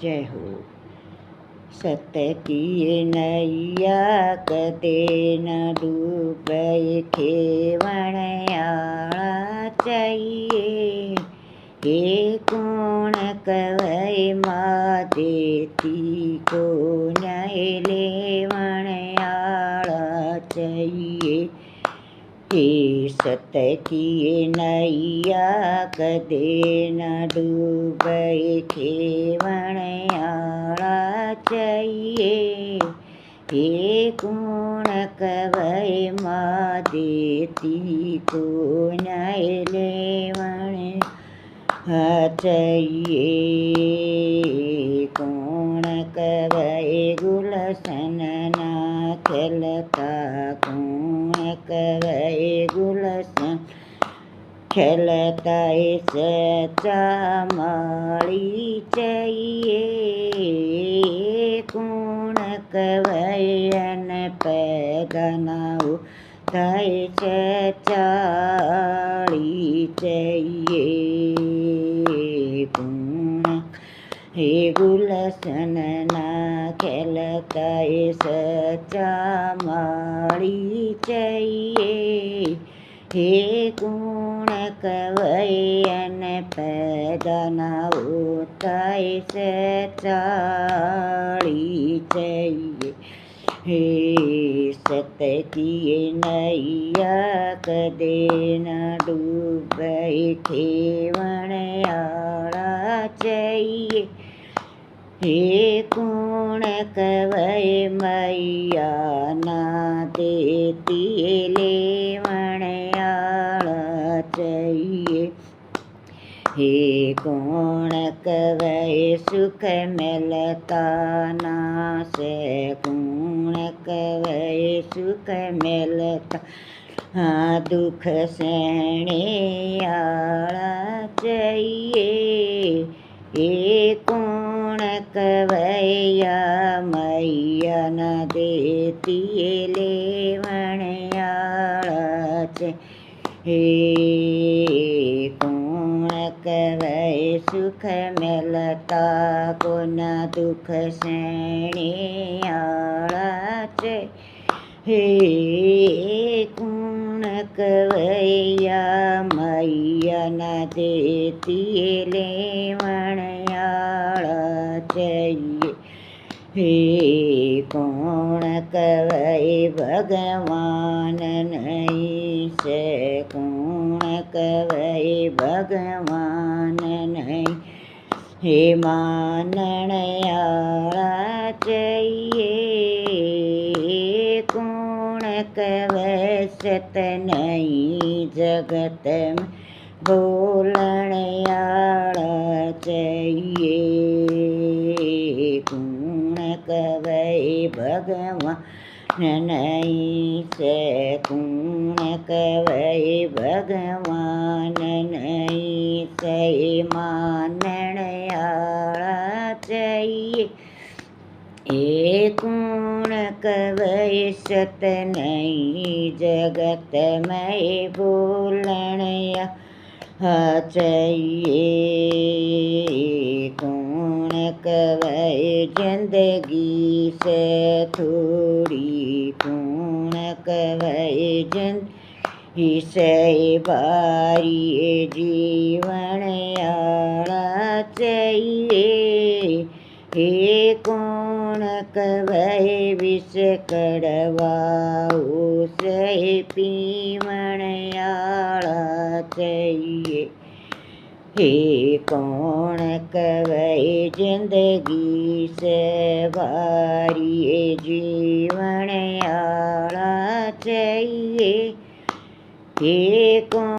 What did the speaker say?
जय हो। सत की नैया कदे न डूबे खेवण आला चाहिए। हे कोण कवै माँ देती को न्याय लेवण आला चाहिए। हे सत की नैया कदे न डूबे खेवण आला चाहिए। हे कोण कवै माँ देती को न्याय लेवण चाहिए। कोण कवै गुलशन ना खिलता कोण कवै गुलशन खिलता सच्चा माली चाहिए। कोण कवै अन पैदा ना उठाए सच्चाली चाहिए। कोण हे गुलशन ना खिलता सच्चा माली चाहिए। हे कोण कवै अन पैदा ना उठाए सच्चाली चाहिए। हे सत की नैया कदे न डूबे खेवण आला चाहिए। हे कोण कवै मैया ना देती लेवण आला चाहिए। हे कोण कवै सुख मिलता ना से कोण कवै सुख मिलता दुख सहने आला चाहिए। हे कोण कवैया मैया न देती लेवण आला चाहिए। कोण कवै सुख मिलता को न दुख सहने आला चाहिए। हे कोण कवैया मैया न देती लेवण आला चाहिए। हे कोण कवै भगवान नहीं से कोण कवै भगवान नहीं हे मानण आला चाहिए। कोण कवै सत नहीं जगत में बोलण आला चाहिए। कोण कवै भगवान नहीं से कोण कवै भगवान नहीं से मानण आला चाहिए। हे कोण कवै सत नहीं जगत में बोलण आला चाहिए। कोण कवै जिंदगी से थोड़ी कोण कवै जिंदगी से बारी जीवन आला चाहिए। हे कोण कवै विष कड़वाऊ से पीवण आला चाहिए। हे कोण कवै जिंदगी से बारी जीवन आला चाहिए। हे कोण